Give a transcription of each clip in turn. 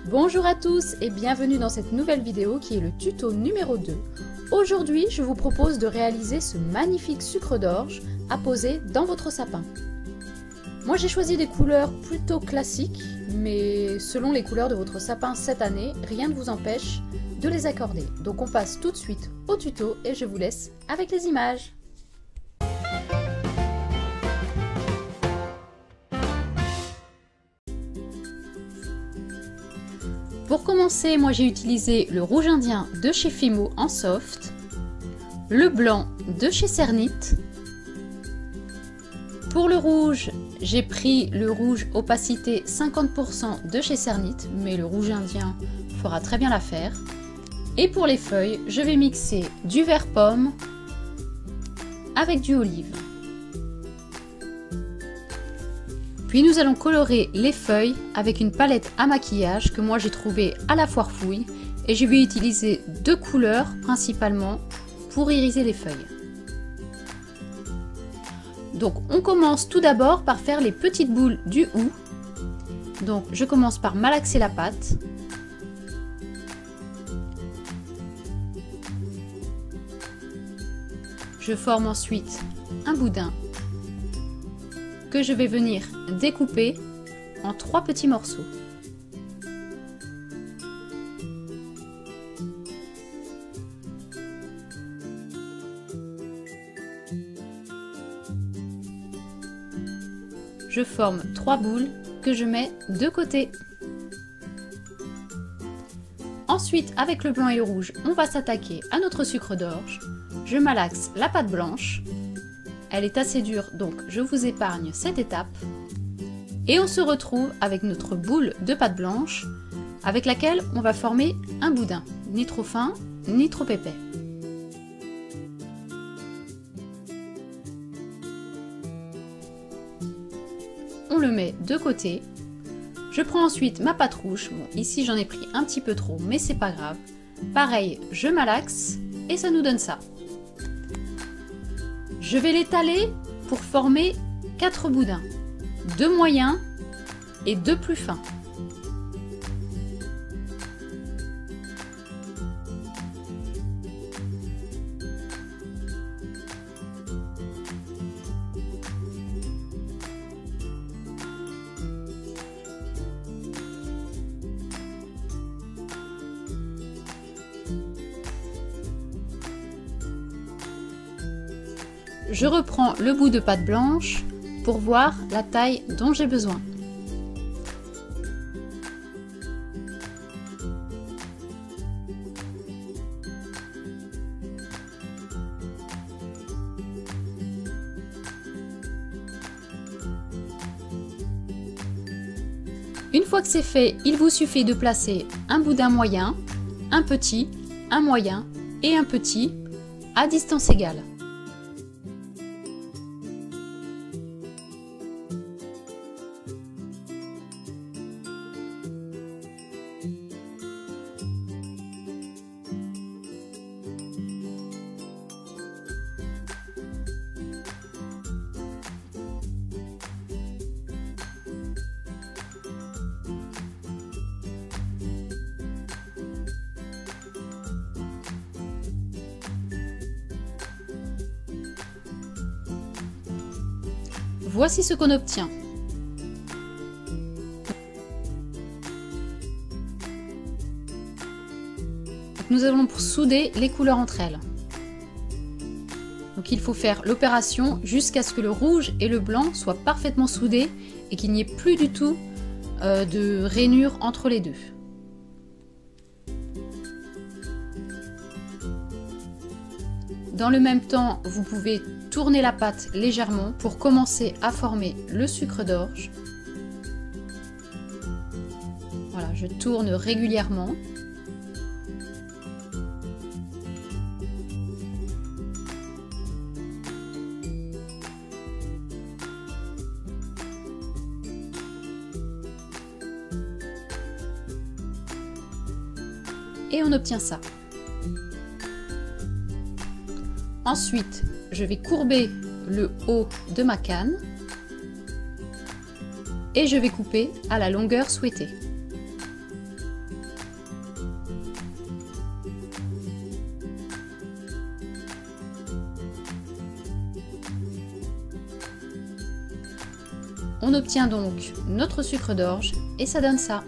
Bonjour à tous et bienvenue dans cette nouvelle vidéo qui est le tuto numéro 2. Aujourd'hui, je vous propose de réaliser ce magnifique sucre d'orge à poser dans votre sapin. Moi j'ai choisi des couleurs plutôt classiques, mais selon les couleurs de votre sapin cette année, rien ne vous empêche de les accorder. Donc on passe tout de suite au tuto et je vous laisse avec les images. Pour commencer, moi j'ai utilisé le rouge indien de chez Fimo en soft, le blanc de chez Cernit. Pour le rouge, j'ai pris le rouge opacité 50% de chez Cernit, mais le rouge indien fera très bien l'affaire. Et pour les feuilles, je vais mixer du vert pomme avec du olive. Puis nous allons colorer les feuilles avec une palette à maquillage que moi j'ai trouvée à la foire fouille et je vais utiliser deux couleurs principalement pour iriser les feuilles. Donc on commence tout d'abord par faire les petites boules du hou. Donc je commence par malaxer la pâte. Je forme ensuite un boudin que je vais venir découper en 3 petits morceaux. Je forme 3 boules que je mets de côté. Ensuite, avec le blanc et le rouge, on va s'attaquer à notre sucre d'orge. Je malaxe la pâte blanche. Elle est assez dure, donc je vous épargne cette étape. Et on se retrouve avec notre boule de pâte blanche, avec laquelle on va former un boudin, ni trop fin, ni trop épais. On le met de côté. Je prends ensuite ma pâte rouge. Bon, ici j'en ai pris un petit peu trop, mais c'est pas grave. Pareil, je malaxe et ça nous donne ça. Je vais l'étaler pour former 4 boudins, 2 moyens et 2 plus fins. Je reprends le bout de pâte blanche pour voir la taille dont j'ai besoin. Une fois que c'est fait, il vous suffit de placer un boudin moyen, un petit, un moyen et un petit à distance égale. Voici ce qu'on obtient. Nous allons souder les couleurs entre elles. Donc il faut faire l'opération jusqu'à ce que le rouge et le blanc soient parfaitement soudés et qu'il n'y ait plus du tout de rainure entre les deux. Dans le même temps, vous pouvez tourner la pâte légèrement pour commencer à former le sucre d'orge. Voilà, je tourne régulièrement. Et on obtient ça. Ensuite, je vais courber le haut de ma canne et je vais couper à la longueur souhaitée. On obtient donc notre sucre d'orge et ça donne ça.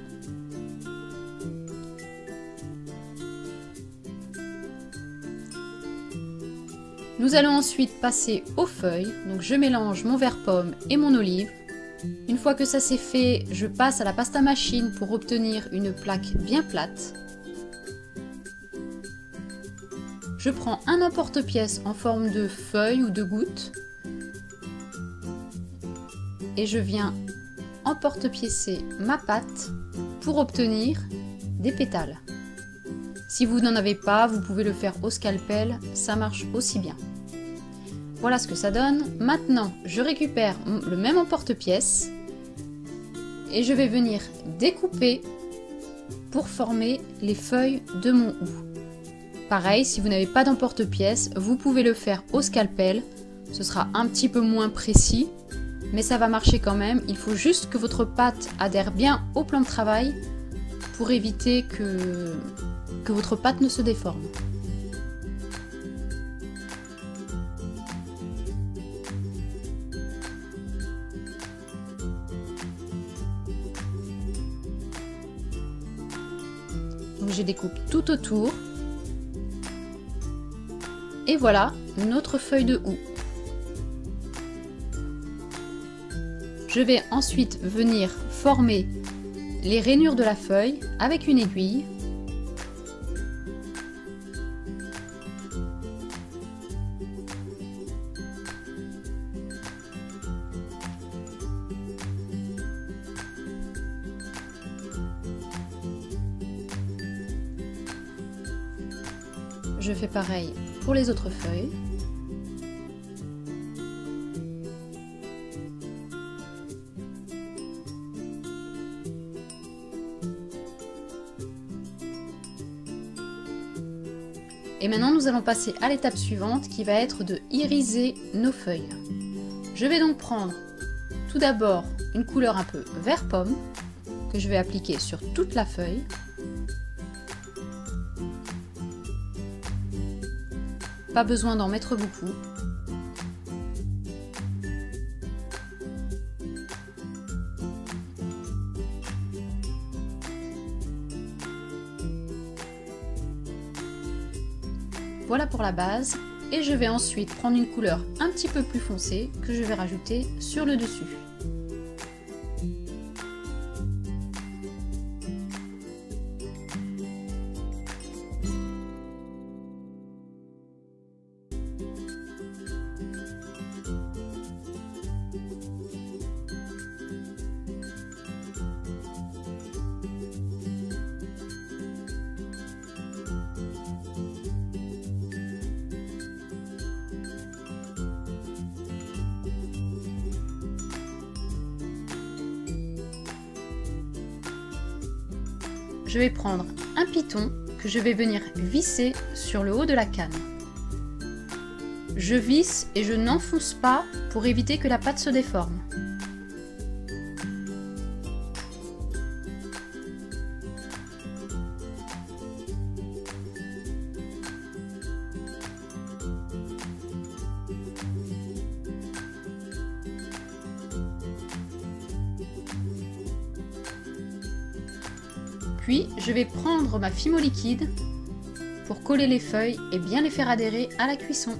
Nous allons ensuite passer aux feuilles. Donc je mélange mon verre pomme et mon olive. Une fois que ça c'est fait, je passe à la pâte à machine pour obtenir une plaque bien plate. Je prends un emporte-pièce en forme de feuille ou de goutte et je viens emporte-piécer ma pâte pour obtenir des pétales. Si vous n'en avez pas, vous pouvez le faire au scalpel, ça marche aussi bien. Voilà ce que ça donne. Maintenant, je récupère le même emporte-pièce et je vais venir découper pour former les feuilles de mon hou. Pareil, si vous n'avez pas d'emporte-pièce, vous pouvez le faire au scalpel. Ce sera un petit peu moins précis, mais ça va marcher quand même. Il faut juste que votre pâte adhère bien au plan de travail pour éviter que votre pâte ne se déforme. Donc je découpe tout autour. Et voilà notre feuille de houx. Je vais ensuite venir former les rainures de la feuille avec une aiguille. Je fais pareil pour les autres feuilles. Et maintenant nous allons passer à l'étape suivante qui va être de iriser nos feuilles. Je vais donc prendre tout d'abord une couleur un peu vert pomme que je vais appliquer sur toute la feuille. Pas besoin d'en mettre beaucoup. Voilà pour la base. Et je vais ensuite prendre une couleur un petit peu plus foncée que je vais rajouter sur le dessus. Je vais prendre un piton que je vais venir visser sur le haut de la canne. Je visse et je n'enfonce pas pour éviter que la pâte se déforme. Puis, je vais prendre ma Fimo liquide pour coller les feuilles et bien les faire adhérer à la cuisson.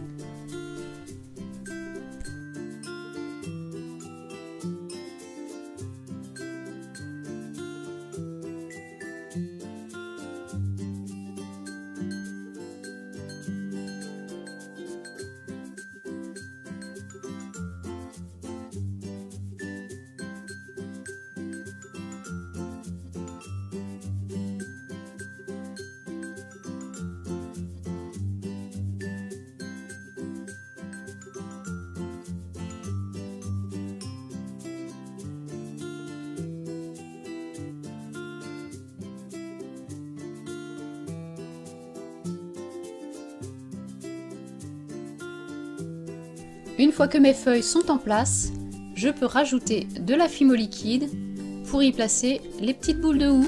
Une fois que mes feuilles sont en place, je peux rajouter de la Fimo liquide pour y placer les petites boules de houx.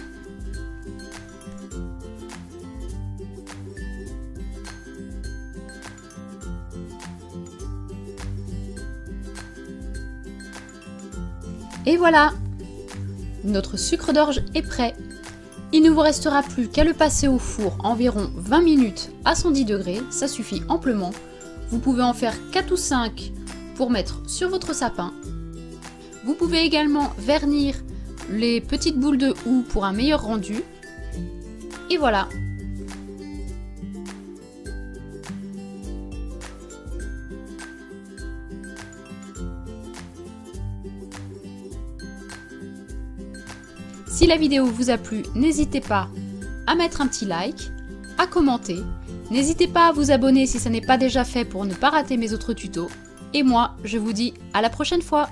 Et voilà! Notre sucre d'orge est prêt. Il ne vous restera plus qu'à le passer au four environ 20 minutes à 110 degrés, ça suffit amplement. Vous pouvez en faire 4 ou 5 pour mettre sur votre sapin. Vous pouvez également vernir les petites boules de houx pour un meilleur rendu. Et voilà! Si la vidéo vous a plu, n'hésitez pas à mettre un petit like, à commenter. N'hésitez pas à vous abonner si ce n'est pas déjà fait pour ne pas rater mes autres tutos. Et moi, je vous dis à la prochaine fois!